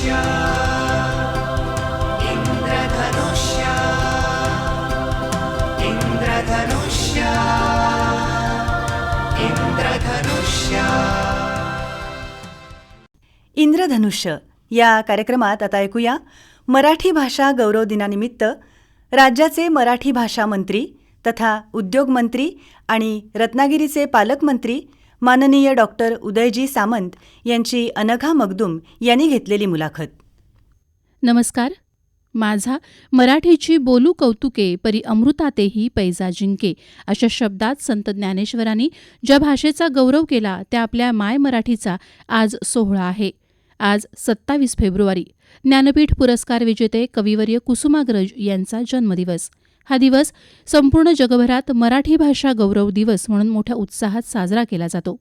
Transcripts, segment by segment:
इंद्रधनुष्य इंद्रधनुष्य इंद्रधनुष्य इंद्रधनुष्य इंद्रधनुष्य या कार्यक्रमात आता ऐकूया मराठी भाषा गौरव दिनानिमित्त राज्याचे मराठी भाषा मंत्री तथा उद्योगमंत्री आणि रत्नागिरीचे पालकमंत्री माननीय डॉक्टर उदयजी सामंत यांची अनघा मगदुम यांनी घेतलेली मुलाखत. नमस्कार. माझा मराठीची बोलू कौतुके परी अमृतातेही पैजा जिंके अशा शब्दात संत ज्ञानेश्वरांनी ज्या भाषेचा गौरव केला त्या आपल्या माय मराठीचा आज सोहळा आहे. आज 27 फेब्रुवारी ज्ञानपीठ पुरस्कार विजेते कविवर्य कुसुमाग्रज यांचा जन्मदिवस. हा दिवस संपूर्ण जगभरात मराठी भाषा गौरव दिवस म्हणून मोठ्या उत्साहात साजरा केला जातो.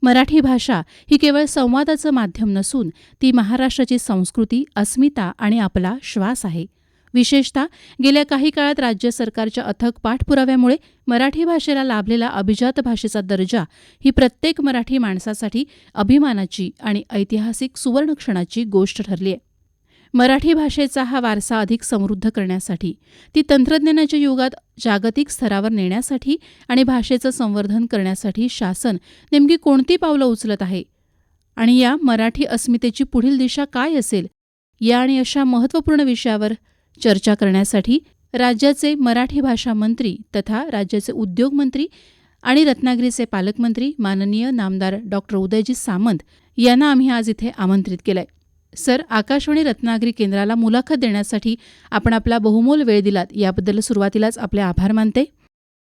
मराठी भाषा ही केवळ संवादाचं माध्यम नसून ती महाराष्ट्राची संस्कृती, अस्मिता आणि आपला श्वास आहे. विशेषतः गेल्या काही काळात राज्य सरकारच्या अथक पाठपुराव्यामुळे मराठी भाषेला लाभलेला अभिजात भाषेचा दर्जा ही प्रत्येक मराठी माणसासाठी अभिमानाची आणि ऐतिहासिक सुवर्णक्षणाची गोष्ट ठरली आहे. मराठी भाषेचा हा वारसा अधिक समृद्ध करण्यासाठी, ती तंत्रज्ञानाच्या युगात जागतिक स्तरावर नेण्यासाठी आणि भाषेचं संवर्धन करण्यासाठी शासन नेमकी कोणती पावलं उचलत आहे आणि या मराठी अस्मितेची पुढील दिशा काय असेल, या आणि अशा महत्त्वपूर्ण विषयावर चर्चा करण्यासाठी राज्याचे मराठी भाषा मंत्री तथा राज्याचे उद्योगमंत्री आणि रत्नागिरीचे पालकमंत्री माननीय नामदार डॉक्टर उदयजी सामंत यांना आम्ही आज इथे आमंत्रित केलंय. सर, आकाशवाणी रत्नागिरी केंद्राला मुलाखत देण्यासाठी आपण आपला बहुमोल वेळ दिलात याबद्दल सुरुवातीलाच आपले आभार मानते.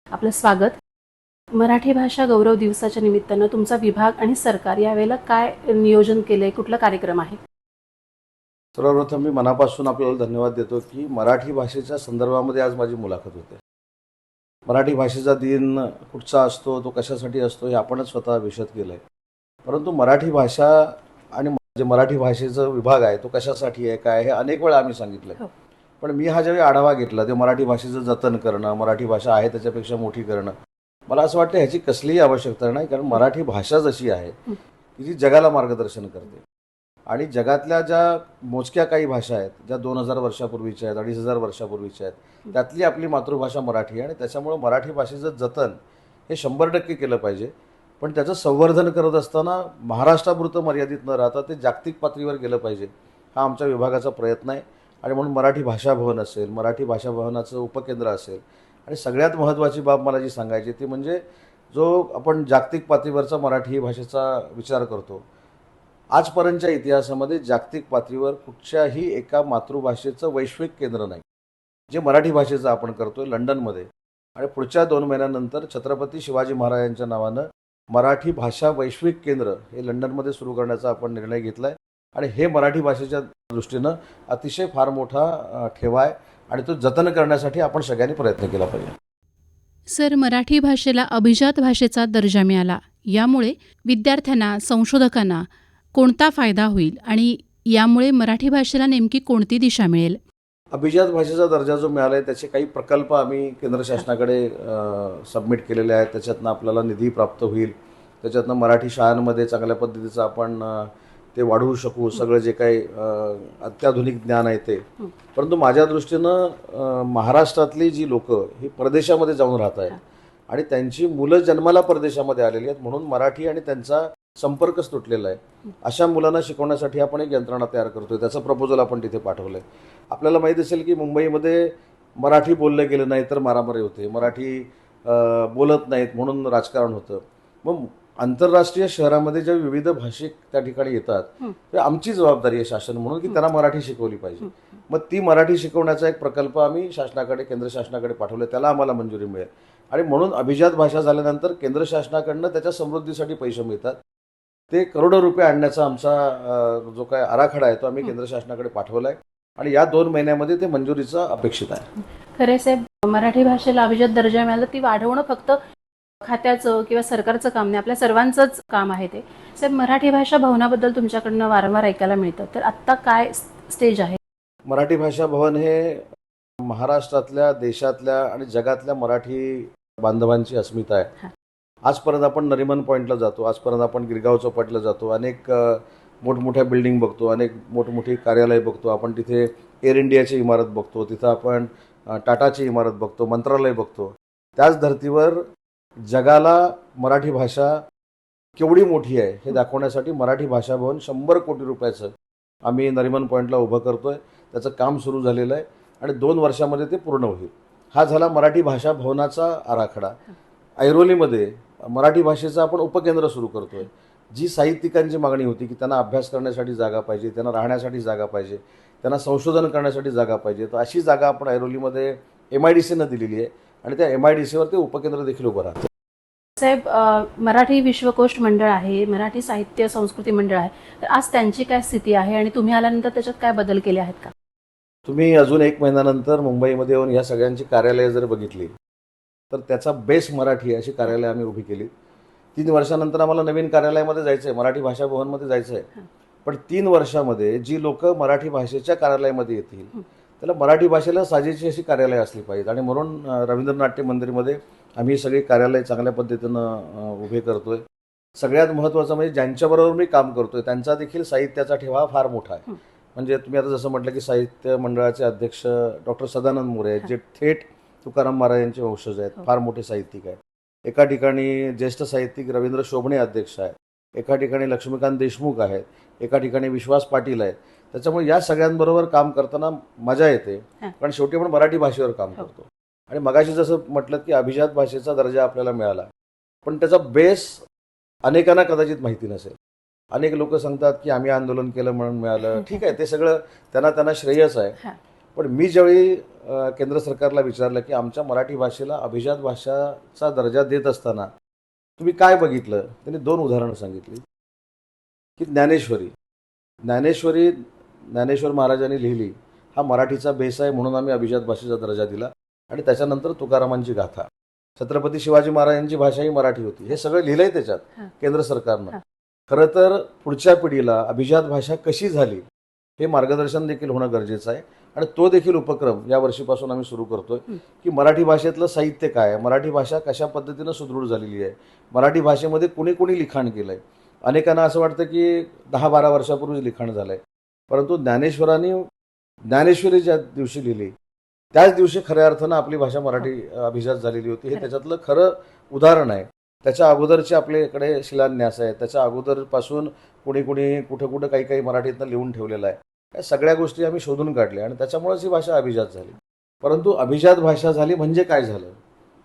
आपलं स्वागत. मराठी भाषा गौरव दिवसाच्या निमित्तानं तुमचा विभाग आणि सरकार यावेळेला काय नियोजन केलंय, कुठला कार्यक्रम आहे? सर्वप्रथम मी मनापासून आपल्याला धन्यवाद देतो की मराठी भाषेच्या संदर्भामध्ये आज माझी मुलाखत होते. मराठी भाषेचा दिन कुठचा असतो, तो कशासाठी असतो हे आपणच स्वतः विशद केलं आहे. परंतु मराठी भाषा आणि जे मराठी भाषेचा विभाग आहे तो कशासाठी आहे, काय, हे अनेक वेळा आम्ही सांगितलं. पण मी हा ज्यावेळी आढावा घेतला ते मराठी भाषेचं जतन करणं, मराठी भाषा आहे त्याच्यापेक्षा मोठी करणं, मला असं वाटतं ह्याची कसलीही आवश्यकता नाही. कारण मराठी भाषा जशी आहे की जी जगाला मार्गदर्शन करते आणि जगातल्या ज्या मोजक्या काही भाषा आहेत ज्या 2000 वर्षापूर्वीच्या आहेत, 2500 वर्षापूर्वीच्या आहेत, त्यातली आपली मातृभाषा मराठी आहे आणि त्याच्यामुळं मराठी भाषेचं जतन हे 100% केलं पाहिजे. पण त्याचं संवर्धन करत असताना महाराष्ट्रापुरतं मर्यादित न राहता ते जागतिक पातळीवर गेलं पाहिजे, हा आमच्या विभागाचा प्रयत्न आहे. आणि म्हणून मराठी भाषा भवन असेल, मराठी भाषा भवनाचं उपकेंद्र असेल आणि सगळ्यात महत्त्वाची बाब मला जी सांगायची ती म्हणजे जो आपण जागतिक पातळीवरचा मराठी भाषेचा विचार करतो, आजपर्यंतच्या इतिहासामध्ये जागतिक पातळीवर कुठच्याही एका मातृभाषेचं वैश्विक केंद्र नाही जे मराठी भाषेचं आपण करतोय लंडनमध्ये. आणि पुढच्या 2 महिन्यानंतर छत्रपती शिवाजी महाराजांच्या नावानं मराठी भाषा वैश्विक केंद्र हे लंडनमध्ये सुरू करण्याचा आपण निर्णय घेतला आहे. आणि हे मराठी भाषेच्या दृष्टीनं अतिशय फार मोठा ठेवा आहे आणि तो जतन करण्यासाठी आपण सगळ्यांनी प्रयत्न केला पाहिजे. सर, मराठी भाषेला अभिजात भाषेचा दर्जा मिळाला, यामुळे विद्यार्थ्यांना, संशोधकांना कोणता फायदा होईल आणि यामुळे मराठी भाषेला नेमकी कोणती दिशा मिळेल? अभिजात भाषेचा दर्जा जो मिळाला आहे त्याचे काही प्रकल्प आम्ही केंद्र शासनाकडे सबमिट केलेले आहेत. त्याच्यातनं आपल्याला निधी प्राप्त होईल, त्याच्यातनं मराठी शाळांमध्ये चांगल्या पद्धतीचं आपण ते वाढवू शकू, सगळं जे काही अत्याधुनिक ज्ञान आहे ते. परंतु माझ्या दृष्टीनं महाराष्ट्रातली जी लोकं ही परदेशामध्ये जाऊन राहत आहेत आणि त्यांची मुलं जन्माला परदेशामध्ये आलेली आहेत, म्हणून मराठी आणि त्यांचा संपर्कच तुटलेला आहे. अशा मुलांना शिकवण्यासाठी आपण एक यंत्रणा तयार करतोय, त्याचं प्रपोजल आपण तिथे पाठवलं आहे. आपल्याला माहीत असेल की मुंबईमध्ये मराठी बोललं गेलं नाही तर मारामारी होते, मराठी बोलत नाहीत म्हणून राजकारण होतं. मग आंतरराष्ट्रीय शहरामध्ये ज्या विविध भाषिक त्या ठिकाणी येतात ते आमची जबाबदारी आहे शासन म्हणून की त्यांना मराठी शिकवली पाहिजे. मग ती मराठी शिकवण्याचा एक प्रकल्प आम्ही शासनाकडे, केंद्र शासनाकडे पाठवले, त्याला आम्हाला मंजुरी मिळेल. आणि म्हणून अभिजात भाषा झाल्यानंतर केंद्र शासनाकडनं त्याच्या समृद्धीसाठी पैसे मिळतात. ते करोडो रुपये आणण्याचा आमचा जो काय आराखडा आहे तो आम्ही केंद्र शासनाकडे पाठवला आहे आणि या 2 महिन्यामध्ये ते मंजुरीचं अपेक्षित आहे. खरे साहेब, मराठी भाषेला अभिजात दर्जा मिळाला, ती वाढवणं फक्त खात्याचं किंवा सरकारचं काम नाही, आपल्या सर्वांचंच काम आहे ते. साहेब, मराठी भाषा भवनाबद्दल तुमच्याकडनं वारंवार ऐकायला मिळतं, तर आत्ता काय स्टेज आहे? मराठी भाषा भवन हे महाराष्ट्रातल्या, देशातल्या आणि जगातल्या मराठी बांधवांची अस्मिता आहे. आजपर्यंत आपण नरिमन पॉईंटला जातो, आजपर्यंत आपण गिरगाव चौपाटीला जातो, अनेक मोठमोठ्या बिल्डिंग बघतो, अनेक मोठमोठी कार्यालय बघतो, आपण तिथे एअर इंडियाची इमारत बघतो, तिथं आपण टाटाची इमारत बघतो, मंत्रालय बघतो. त्याच धर्तीवर जगाला मराठी भाषा केवढी मोठी आहे हे दाखवण्यासाठी मराठी भाषा भवन 100 कोटी रुपयाचं आम्ही नरिमन पॉईंटला उभं करतोय. त्याचं काम सुरू झालेलं आहे आणि 2 वर्षामध्ये ते पूर्ण होईल. हा झाला मराठी भाषा भवनाचा आराखडा. ऐरोलीमध्ये मराठी भाषेचं आपण उपकेंद्र सुरू करतोय. जी साहित्यिकांची मागणी होती की त्यांना अभ्यास करण्यासाठी जागा पाहिजे, त्यांना राहण्यासाठी जागा पाहिजे, त्यांना संशोधन करण्यासाठी जागा पाहिजे, तर अशी जागा आपण ऐरोलीमध्ये MIDCनं दिलेली आहे आणि त्या MIDCवर ते उपकेंद्र देखील उभं राहतं. साहेब, मराठी विश्वकोश मंडळ आहे, मराठी साहित्य संस्कृती मंडळ आहे, तर आज त्यांची काय स्थिती आहे आणि तुम्ही आल्यानंतर त्याच्यात काय बदल केले आहेत का? तुम्ही अजून 1 महिन्यानंतर मुंबईमध्ये येऊन या सगळ्यांची कार्यालयं जर बघितली तर त्याचा बेस मराठी अशी कार्यालय आम्ही उभी केली. 3 वर्षानंतर आम्हाला नवीन कार्यालयामध्ये जायचं आहे, मराठी भाषा भवनमध्ये जायचं आहे. पण 3 वर्षामध्ये जी लोक मराठी भाषेच्या कार्यालयामध्ये येतील त्याला मराठी भाषेला साजेची अशी कार्यालय असली पाहिजेत आणि म्हणून रवींद्र नाट्य मंदिरमध्ये आम्ही सगळी कार्यालय चांगल्या पद्धतीनं उभे करतोय. सगळ्यात महत्त्वाचं म्हणजे ज्यांच्याबरोबर मी काम करतोय त्यांचा देखील साहित्याचा ठेवा फार मोठा आहे. म्हणजे तुम्ही आता जसं म्हटलं की साहित्य मंडळाचे अध्यक्ष डॉक्टर सदानंद मोरे आहेत, जे थेट तुकाराम महाराज यांचे वंशज आहेत, फार मोठे साहित्यिक आहेत. एका ठिकाणी ज्येष्ठ साहित्यिक रवींद्र शोभणे अध्यक्ष आहेत, एका ठिकाणी लक्ष्मीकांत देशमुख आहेत, एका ठिकाणी विश्वास पाटील आहेत. त्याच्यामुळे या सगळ्यांबरोबर काम करताना मजा येते, कारण शेवटी आपण मराठी भाषेवर काम करतो. आणि मगाशी जसं म्हटलं की अभिजात भाषेचा दर्जा आपल्याला मिळाला, पण त्याचा बेस अनेकांना कदाचित माहिती नसेल. अनेक लोक सांगतात की आम्ही आंदोलन केलं म्हणून मिळालं. ठीक आहे, ते सगळं त्यांना श्रेयच आहे. पण मी ज्यावेळी केंद्र सरकारला विचारलं की आमच्या मराठी भाषेला अभिजात भाषाचा दर्जा देत असताना तुम्ही काय बघितलं, त्यांनी 2 उदाहरणं सांगितली की ज्ञानेश्वर महाराजांनी लिहिली, हा मराठीचा बेस आहे म्हणून आम्ही अभिजात भाषेचा दर्जा दिला. आणि त्याच्यानंतर तुकारामांची गाथा, छत्रपती शिवाजी महाराजांची भाषा ही मराठी होती. हे सगळं लिहिलंय त्याच्यात केंद्र सरकारनं. खरं तर पुढच्या पिढीला अभिजात भाषा कशी झाली हे मार्गदर्शन देखील होणं गरजेचं आहे. आणि तो देखील उपक्रम या वर्षीपासून आम्ही सुरू करतोय की मराठी भाषेतलं साहित्य काय आहे, मराठी भाषा कशा पद्धतीनं सुदृढ झालेली आहे, मराठी भाषेमध्ये कुणी कुणी लिखाण केलं आहे. अनेकांना असं वाटतं की 10-12 वर्षापूर्वी लिखाण झालं आहे, परंतु ज्ञानेश्वरी ज्या दिवशी लिहिली त्याच दिवशी खऱ्या अर्थानं आपली भाषा मराठी अभिजात झालेली होती. हे त्याच्यातलं खरं उदाहरण आहे. त्याच्या अगोदरचे आपल्याकडे शिलान्यास आहे, त्याच्या अगोदरपासून कुणी कुठं काही मराठीतनं लिहून ठेवलेलं आहे. या सगळ्या गोष्टी आम्ही शोधून काढल्या आणि त्याच्यामुळेच ही भाषा अभिजात झाली. परंतु अभिजात भाषा झाली म्हणजे काय झालं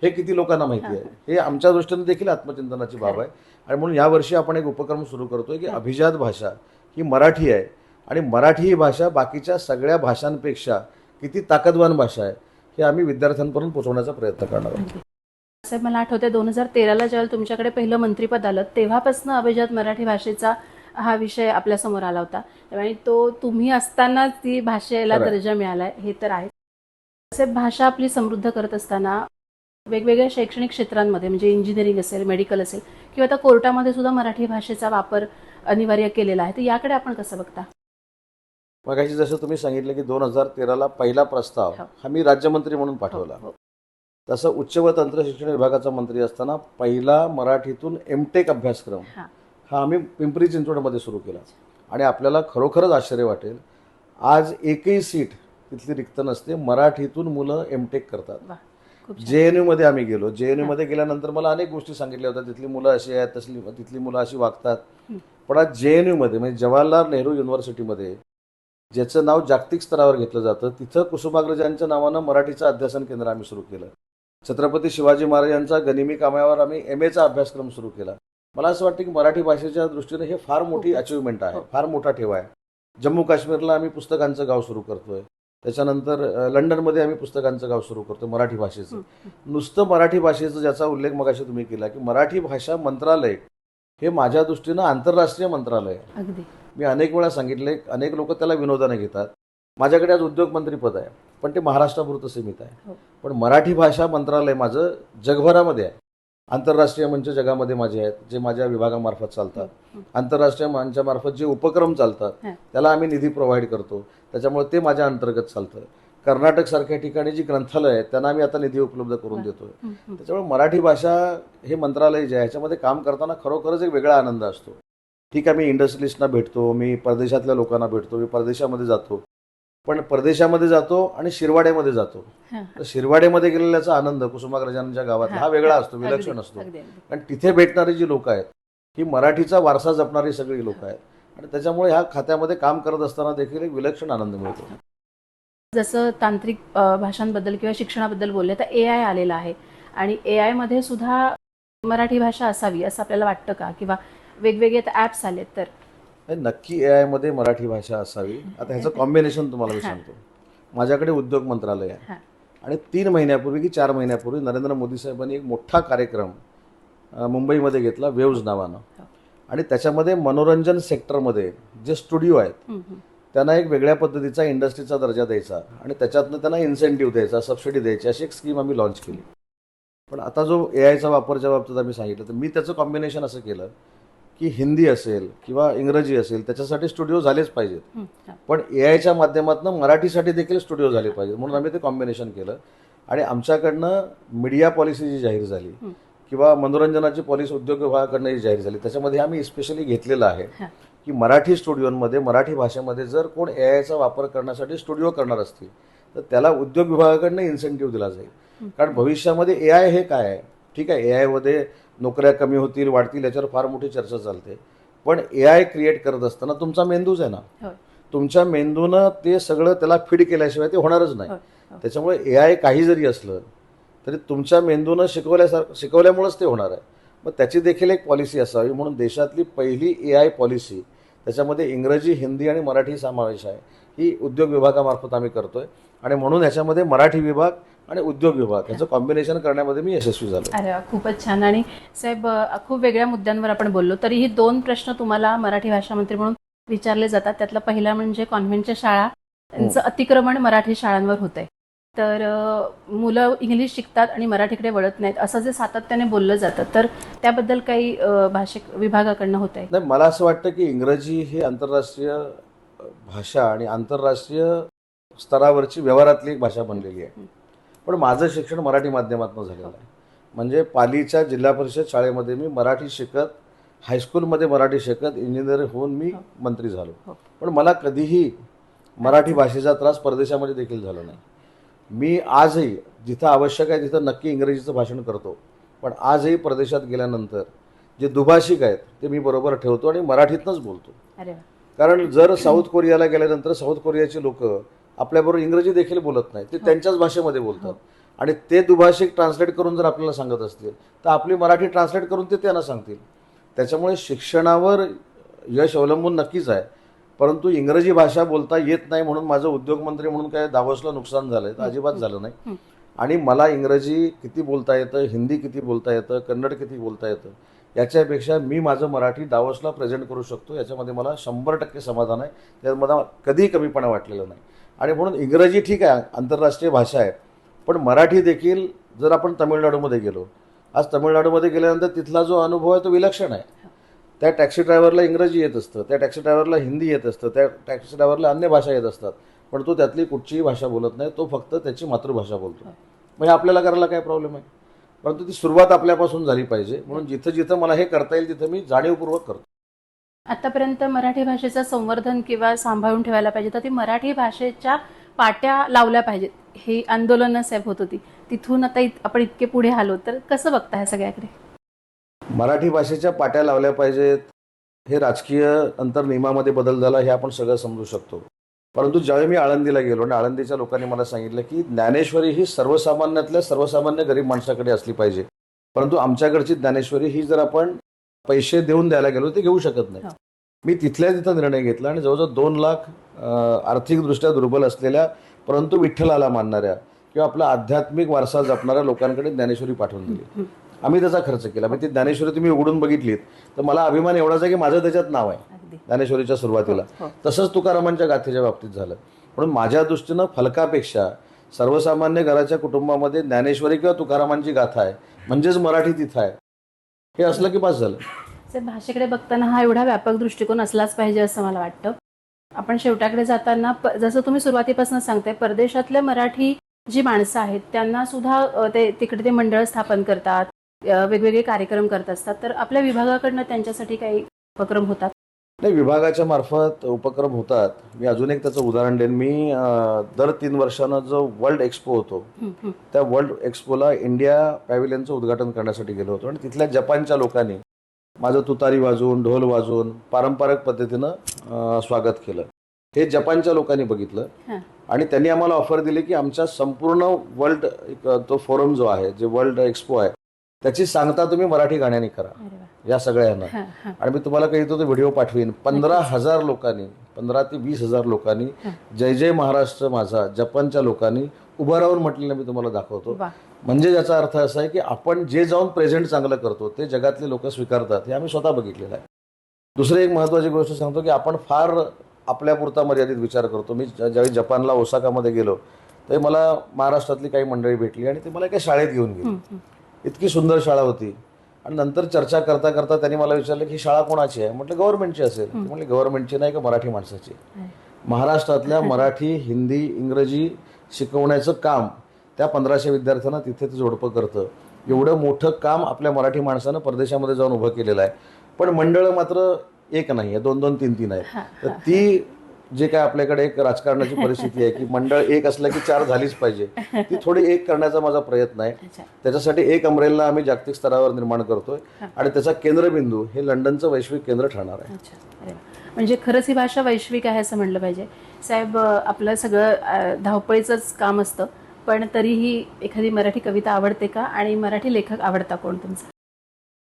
हे किती लोकांना माहिती आहे, हे आमच्या दृष्टीने देखील आत्मचिंतनाची बाब आहे. आणि म्हणून यावर्षी आपण एक उपक्रम सुरू करतोय की अभिजात भाषा ही मराठी आहे आणि मराठी ही भाषा बाकीच्या सगळ्या भाषांपेक्षा किती ताकदवान भाषा आहे हे आम्ही विद्यार्थ्यांपर्यंत पोहोचवण्याचा प्रयत्न करणार आहोत. साहेब, मला आठवते 2013ला ज्यावेळेला तुमच्याकडे पहिलं मंत्रिपद आलं तेव्हापासून अभिजात मराठी भाषेचा हा विषय आपल्यासमोर आला होता. आणि तो तुम्ही असतानाच ती भाषेला दर्जा मिळाला हे तर आहे. साहेब, भाषा आपली समृद्ध करत असताना वेगवेगळ्या शैक्षणिक क्षेत्रांमध्ये म्हणजे इंजिनिअरिंग असेल, मेडिकल असेल किंवा आता कोर्टामध्ये सुद्धा मराठी भाषेचा वापर अनिवार्य केलेला आहे, तर याकडे आपण कसं बघता? मगाशी जसं तुम्ही सांगितलं की 2013ला पहिला प्रस्ताव हा मी राज्यमंत्री म्हणून पाठवला. तसं उच्च व तंत्र शिक्षण विभागाचा मंत्री असताना पहिला मराठीतून MTech अभ्यासक्रम हा आम्ही पिंपरी चिंचवडमध्ये सुरू केला. आणि आपल्याला खरोखरच आश्चर्य वाटेल, आज एकही सीट तिथली रिक्त नसते, मराठीतून मुलं MTech करतात. JNU मध्ये आम्ही गेलो. JNU मध्ये गेल्यानंतर मला अनेक गोष्टी सांगितल्या होत्या, तिथली मुलं अशी आहेत, तिथली मुलं अशी वागतात. पण आज JNU मध्ये म्हणजे जवाहरलाल नेहरू युनिव्हर्सिटीमध्ये ज्याचं नाव जागतिक स्तरावर घेतलं जातं, तिथं कुसुमाग्रजांच्या नावानं मराठीचं अध्यासन केंद्र आम्ही सुरू केलं. छत्रपती शिवाजी महाराजांचा गनिमी कामावर आम्ही MA चा अभ्यासक्रम सुरू केला. मला असं वाटतं की मराठी भाषेच्या दृष्टीने हे फार मोठी अचिव्हमेंट आहे, फार मोठा ठेवा आहे. जम्मू काश्मीरला आम्ही पुस्तकांचं गाव सुरू करतोय. त्याच्यानंतर लंडनमध्ये आम्ही पुस्तकांचं गाव सुरू करतोय मराठी भाषेचं. नुसतं मराठी भाषेचं ज्याचा उल्लेख मगाशी तुम्ही केला की मराठी भाषा मंत्रालय हे माझ्या दृष्टीनं आंतरराष्ट्रीय मंत्रालय आहे. मी अनेक वेळा सांगितले, अनेक लोक त्याला विनोदाने घेतात. माझ्याकडे आज उद्योग मंत्रीपद आहे, पण ते महाराष्ट्रापुरतं सीमित आहे. पण मराठी भाषा मंत्रालय माझं जगभरामध्ये आहे. आंतरराष्ट्रीय मंच जगामध्ये माझे आहेत, जे माझ्या विभागामार्फत चालतात. आंतरराष्ट्रीय मंचामार्फत जे उपक्रम चालतात त्याला आम्ही निधी प्रोव्हाइड करतो, त्याच्यामुळे ते माझ्या अंतर्गत चालतं. कर्नाटक सारख्या ठिकाणी जी ग्रंथालय आहेत त्यांना आम्ही आता निधी उपलब्ध करून देतोय. त्याच्यामुळे मराठी भाषा हे मंत्रालय जे आहे ह्याच्यामध्ये काम करताना खरोखरच एक वेगळा आनंद असतो. ठीक आहे, मी इंडस्ट्रियलिस्टना भेटतो, मी परदेशातल्या लोकांना भेटतो, मी परदेशामध्ये जातो, पण परदेशामध्ये जातो आणि शिरवाड्यामध्ये जातो. हां. तर शिरवाड्यामध्ये गेलेल्याचा आनंद कुसुमाग्रजांच्या गावात हा वेगळा असतो, विलक्षण असतो. अगदी, अगदी. आणि तिथे भेटणारी जी लोक आहेत ही मराठीचा वारसा जपणारी सगळी लोक आहेत आणि त्याच्यामुळे ह्या खात्यामध्ये काम करत असताना देखील एक विलक्षण आनंद मिळतो. जसं तांत्रिक भाषांबद्दल किंवा शिक्षणाबद्दल बोलले तर AI आलेला आहे आणि AI मध्ये सुद्धा मराठी भाषा असावी असं आपल्याला वाटतं का? किंवा वेगवेगळे ॲप्स आलेत तर हे नक्की AI मध्ये मराठी भाषा असावी. आता ह्याचं कॉम्बिनेशन तुम्हाला मी सांगतो. माझ्याकडे उद्योग मंत्रालय आहे हां. आणि 3 महिन्यापूर्वी की 4 महिन्यापूर्वी नरेंद्र मोदी साहेबांनी एक मोठा कार्यक्रम मुंबईमध्ये घेतला, वेव्ज नावानं. आणि त्याच्यामध्ये मनोरंजन सेक्टरमध्ये जे स्टुडिओ आहेत त्यांना एक वेगळ्या पद्धतीचा इंडस्ट्रीचा दर्जा द्यायचा आणि त्याच्यातनं त्यांना इन्सेंटिव्ह द्यायचा, सबसिडी द्यायची, अशी एक स्कीम आम्ही लॉन्च केली. पण आता जो AIचा वापरच्या बाबतीत आम्ही सांगितलं तर मी त्याचं कॉम्बिनेशन असं केलं की हिंदी असेल किंवा इंग्रजी असेल त्याच्यासाठी स्टुडिओ झालेच पाहिजेत, पण AIच्या माध्यमातून मराठीसाठी देखील स्टुडिओ झाले पाहिजेत, म्हणून आम्ही ते कॉम्बिनेशन केलं. आणि आमच्याकडनं मीडिया पॉलिसी जी जाहीर झाली किंवा मनोरंजनाची पॉलिसी उद्योग विभागाकडनं जी जाहीर झाली त्याच्यामध्ये आम्ही स्पेशली घेतलेलं आहे की मराठी स्टुडिओमध्ये मराठी भाषेमध्ये जर कोण AIचा वापर करण्यासाठी स्टुडिओ करणार असतील तर त्याला उद्योग विभागाकडनं इन्सेंटिव्ह दिला जाईल. कारण भविष्यामध्ये AI हे काय आहे, ठीक आहे, AIमध्ये नोकऱ्या कमी होतील वाढतील याच्यावर फार मोठी चर्चा चालते, पण AI क्रिएट करत असताना तुमचा मेंदूच आहे ना, तुमच्या मेंदूनं ते सगळं त्याला फीड केल्याशिवाय ते होणारच नाही. त्याच्यामुळे AI काही जरी असलं तरी तुमच्या मेंदूनं शिकवल्यामुळेच ते होणार आहे. मग त्याची देखील एक पॉलिसी असावी, म्हणून देशातली पहिली AI पॉलिसी त्याच्यामध्ये इंग्रजी, हिंदी आणि मराठी समावेश आहे, ही उद्योग विभागामार्फत आम्ही करतोय. आणि म्हणून याच्यामध्ये मराठी विभाग आणि उद्योग विभाग ह्याचं कॉम्बिनेशन करण्यामध्ये मी यशस्वी झालो. अरे वा, खूपच छान. आणि साहेब खूप वेगळ्या मुद्द्यांवर आपण बोललो, तरीही 2 प्रश्न तुम्हाला मराठी भाषा मंत्री म्हणून विचारले जातात. त्यातला पहिला म्हणजे कॉन्व्हेंटच्या शाळा यांचं अतिक्रमण मराठी शाळांवर होत आहे. तर मुलं इंग्लिश शिकतात आणि मराठीकडे वळत नाहीत असं जे सातत्याने बोललं जातं, तर त्याबद्दल काही भाषिक विभागाकडनं होत आहे? नाही, मला असं वाटतं की इंग्रजी ही आंतरराष्ट्रीय भाषा आणि आंतरराष्ट्रीय स्तरावरची व्यवहारातली एक भाषा बनलेली आहे. पण माझं शिक्षण मराठी माध्यमातून झालेलं आहे. म्हणजे पालीच्या जिल्हा परिषद शाळेमध्ये मी मराठी शिकत, हायस्कूलमध्ये मराठी शिकत इंजिनियर होऊन मी मंत्री झालो. पण मला कधीही मराठी भाषेचा त्रास परदेशामध्ये देखील झाला नाही. मी आजही जिथं आवश्यक आहे तिथं नक्की इंग्रजीचं भाषण करतो, पण आजही परदेशात गेल्यानंतर जे दुभाषिक आहेत ते मी बरोबर ठेवतो आणि मराठीतनंच बोलतो. अरे वा. कारण जर साऊथ कोरियाला गेल्यानंतर साऊथ कोरियाची लोक आपल्याबरोबर इंग्रजी देखील बोलत नाही, ते त्यांच्याच भाषेमध्ये बोलतात. आणि ते दुभाषिक ट्रान्सलेट करून जर आपल्याला सांगत असतील तर आपली मराठी ट्रान्सलेट करून ते त्यांना सांगतील. त्याच्यामुळे शिक्षणावर यश अवलंबून नक्कीच आहे, परंतु इंग्रजी भाषा बोलता येत नाही म्हणून माझं उद्योगमंत्री म्हणून काय दावोसला नुकसान झालं तर अजिबात झालं नाही. आणि मला इंग्रजी किती बोलता येतं, हिंदी किती बोलता येतं, कन्नड किती बोलता येतं, याच्यापेक्षा मी माझं मराठी दावोसला प्रेझेंट करू शकतो याच्यामध्ये मला 100% समाधान आहे. त्यात मला कधीही कमीपणा वाटलेला नाही. आणि म्हणून इंग्रजी ठीक आहे आंतरराष्ट्रीय भाषा आहे, पण मराठी देखील जर आपण तमिळनाडूमध्ये गेलो, आज तमिळनाडूमध्ये गेल्यानंतर तिथला जो अनुभव आहे तो विलक्षण आहे. त्या टॅक्सी ड्रायव्हरला इंग्रजी येत असतं, त्या टॅक्सी ड्रायव्हरला हिंदी येत असतं, त्या टॅक्सी ड्रायव्हरला अन्य भाषा येत असतात, पण तो त्यातली कुठचीही भाषा बोलत नाही, तो फक्त त्याची मातृभाषा बोलतो. म्हणजे आपल्याला करायला काय प्रॉब्लेम आहे, परंतु ती सुरुवात आपल्यापासून झाली पाहिजे. म्हणून जिथं जिथं मला हे करता येईल तिथं मी जाणीवपूर्वक करतो. आतापर्यंत मराठी भाषेचं संवर्धन किंवा सांभाळून ठेवायला पाहिजे तर ती मराठी भाषेच्या पाट्या लावल्या पाहिजेत, ही आंदोलनं साहेब होत होती. तिथून आता आपण इतके पुढे आलो, तर कसं बघता ह्या सगळ्याकडे? मराठी भाषेच्या पाट्या लावल्या पाहिजेत, हे राजकीय अंतर्नियमामध्ये बदल झाला हे आपण सगळं समजू शकतो. परंतु ज्यावेळी मी आळंदीला गेलो आणि आळंदीच्या लोकांनी मला सांगितलं की ज्ञानेश्वरी ही सर्वसामान्यातल्या सर्वसामान्य गरीब माणसाकडे असली पाहिजे, परंतु आमच्याकडची ज्ञानेश्वरी ही जर आपण पैसे देऊन द्यायला गेलो ते घेऊ शकत नाही. मी तिथल्या तिथं निर्णय घेतला आणि जवळजवळ 2 लाख आर्थिकदृष्ट्या दुर्बल असलेल्या परंतु विठ्ठलाला मानणाऱ्या किंवा आपला आध्यात्मिक वारसा जपणाऱ्या लोकांकडे ज्ञानेश्वरी पाठवून दिली. आम्ही त्याचा खर्च केला. मग ती ज्ञानेश्वरी तुम्ही उघडून बघितलीत तर मला अभिमान एवढाच आहे की माझं त्याच्यात नाव आहे ज्ञानेश्वरीच्या सुरुवातीला. तसंच तुकारामांच्या गाथेच्या बाबतीत झालं. म्हणून माझ्या दृष्टीनं फलकापेक्षा सर्वसामान्य घराच्या कुटुंबामध्ये ज्ञानेश्वरी किंवा तुकारामांची गाथा आहे म्हणजेच मराठी तिथं आहे, हे असलं की पास झालं. भाषेकडे बघताना हा एवढा व्यापक दृष्टिकोन असलाच पाहिजे असं मला वाटतं. आपण शेवटाकडे जाताना जसं तुम्ही सुरुवातीपासून सांगताय, परदेशातल्या मराठी जी माणसं आहेत त्यांना सुद्धा ते तिकडे ते मंडळ स्थापन करतात, वेगवेगळे कार्यक्रम करत असतात, तर आपल्या विभागाकडनं त्यांच्यासाठी काही उपक्रम होतात? नाही, विभागाच्या मार्फत उपक्रम होतात. मी अजून एक त्याचं उदाहरण देईन. मी दर 3 वर्षानं जो वर्ल्ड एक्सपो होतो त्या वर्ल्ड एक्सपोला इंडिया पॅव्हिलियनचं उद्घाटन करण्यासाठी गेलो होतो आणि तिथल्या जपानच्या लोकांनी माझं तुतारी वाजवून ढोल वाजवून पारंपरिक पद्धतीनं स्वागत केलं. हे जपानच्या लोकांनी बघितलं आणि त्यांनी आम्हाला ऑफर दिली की आमच्या संपूर्ण वर्ल्ड तो फोरम जो आहे, जे वर्ल्ड एक्सपो आहे, त्याची सांगता तुम्ही मराठी गाण्याने करा या सगळ्यांना. आणि मी तुम्हाला काही तो व्हिडिओ पाठवीन. 15,000 लोकांनी, 15 ते 20,000 लोकांनी जय जय महाराष्ट्र माझा जपानच्या लोकांनी उभं राहून म्हटलेलं मी तुम्हाला दाखवतो. म्हणजे याचा अर्थ असा आहे की आपण जे जाऊन प्रेझेंट चांगलं करतो ते जगातले लोक स्वीकारतात, हे आम्ही स्वतः बघितलेलं आहे. दुसरी एक महत्त्वाची गोष्ट सांगतो की आपण फार आपल्यापुरता मर्यादित विचार करतो. मी ज्यावेळी जपानला ओसाकामध्ये गेलो तर मला महाराष्ट्रातली काही मंडळी भेटली आणि ते मला एका शाळेत घेऊन गेली. इतकी सुंदर शाळा होती. आणि नंतर चर्चा करता करता त्यांनी मला विचारलं की ही शाळा कोणाची आहे. म्हटलं गव्हर्नमेंटची असेल. ते म्हणले गव्हर्नमेंटची नाही का मराठी माणसाची. महाराष्ट्रातल्या मराठी, हिंदी, इंग्रजी शिकवण्याचं काम त्या 1500 विद्यार्थ्यांना तिथे ते जोडपं करतं. एवढं मोठं काम आपल्या मराठी माणसानं परदेशामध्ये जाऊन उभं केलेलं आहे. पण मंडळं मात्र एक नाही आहे, 2-2, 3-3 आहेत. तर ती जे काय आपल्याकडे एक राजकारणाची परिस्थिती आहे की मंडळ एक असलं की 4 झालीच पाहिजे, ती थोडी एक करण्याचा माझा प्रयत्न आहे. त्याच्यासाठी एक अमरेलला आम्ही जागतिक स्तरावर निर्माण करतोय आणि त्याचा केंद्रबिंदू हे लंडनचं वैश्विक केंद्र ठरणार आहे. म्हणजे खरंच ही भाषा वैश्विक आहे असं म्हटलं पाहिजे. साहेब, आपलं सगळं धावपळीचंच काम असतं, पण तरीही एखादी मराठी कविता आवडते का आणि मराठी लेखक आवडता कोण तुमचा?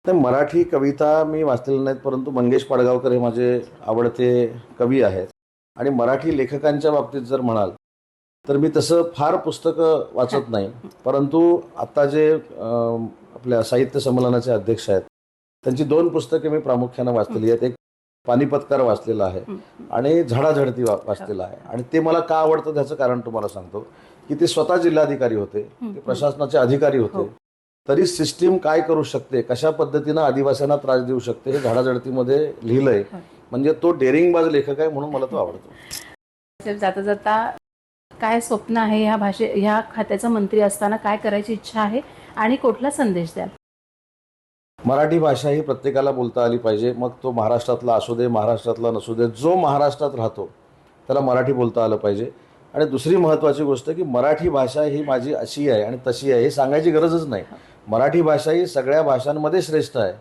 तर मराठी कविता मी वाचलेल्या नाहीत, परंतु मंगेश पाडगावकर हे माझे आवडते कवी आहेत. आणि मराठी लेखकांच्या बाबतीत जर म्हणाल तर मी तसं फार पुस्तकं वाचत नाही, परंतु आता जे आपल्या साहित्य संमेलनाचे अध्यक्ष आहेत त्यांची 2 पुस्तके मी प्रामुख्यानं वाचलेली आहेत. एक पानिपतकार वाचलेला आहे आणि झाडाझडती वाचलेला आहे. आणि ते मला का आवडतं त्याचं कारण तुम्हाला सांगतो की ते स्वतः जिल्हाधिकारी होते, ते प्रशासनाचे अधिकारी होते, तरी सिस्टीम काय करू शकते, कशा पद्धतीनं आदिवासींना त्रास देऊ शकते हे झाडाझडतीमध्ये लिहिलंय. म्हणजे तो डेअरिंगबाज लेखक आहे म्हणून मला तो आवडतो. जाता जाता काय स्वप्न आहे ह्या खात्याचा मंत्री असताना, काय करायची इच्छा आहे आणि कुठला संदेश द्याल? मराठी भाषा ही प्रत्येकाला बोलता आली पाहिजे. मग तो महाराष्ट्रातला असू दे, महाराष्ट्रातला नसू दे, जो महाराष्ट्रात राहतो त्याला मराठी बोलता आलं पाहिजे. आणि दुसरी महत्त्वाची गोष्ट की मराठी भाषा ही माझी अशी आहे आणि तशी आहे हे सांगायची गरजच नाही. मराठी भाषा ही सगळ्या भाषांमध्ये श्रेष्ठ आहे.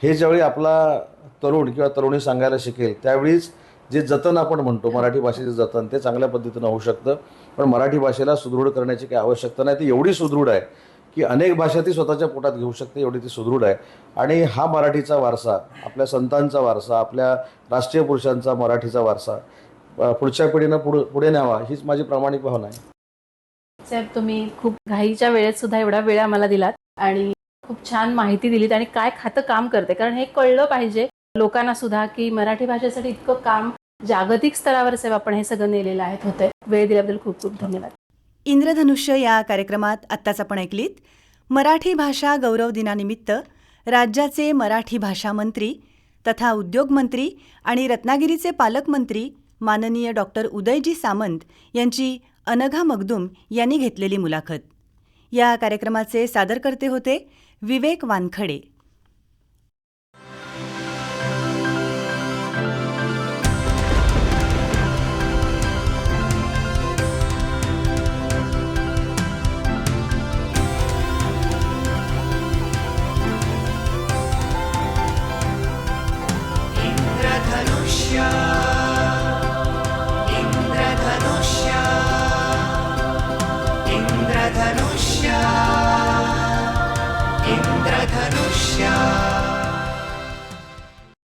हे ज्यावेळी आपला तरुण किंवा तरुणी सांगायला शिकेल त्यावेळीच जे जतन आपण म्हणतो मराठी भाषेचे जतन ते चांगल्या पद्धतीनं होऊ शकतं. पण मराठी भाषेला सुदृढ करण्याची काही आवश्यकता नाही. ती एवढी सुदृढ आहे की अनेक भाषा ती स्वतःच्या पोटात घेऊ शकते, एवढी ती सुदृढ आहे. आणि हा मराठीचा वारसा, आपल्या संतांचा वारसा, आपल्या राष्ट्रीय पुरुषांचा मराठीचा वारसा पुढच्या पिढीनं पुढे न्यावा हीच माझी प्रामाणिक भावना आहे. साहेब, तुम्ही खूप घाईच्या वेळेत सुद्धा एवढा वेळ आम्हाला दिलात आणि खूप छान माहिती दिलीत आणि काय खातं काम करते, कारण हे कळलं पाहिजे लोकांना सुद्धा की मराठी भाषेसाठी इतकं काम जागतिक स्तरावर साहेब आपण हे सगळं नेलेलं आहे. होतंय. वेळ दिल्याबद्दल खूप खूप धन्यवाद. इंद्रधनुष्य या कार्यक्रमात आत्ताच आपण ऐकलीत मराठी भाषा गौरव दिनानिमित्त राज्याचे मराठी भाषा मंत्री तथा उद्योगमंत्री आणि रत्नागिरीचे पालकमंत्री माननीय डॉक्टर उदयजी सामंत यांची अनघा मगदूम यांनी घेतलेली मुलाखत. या कार्यक्रमाचे सादरकर्ते होते विवेक वानखडे.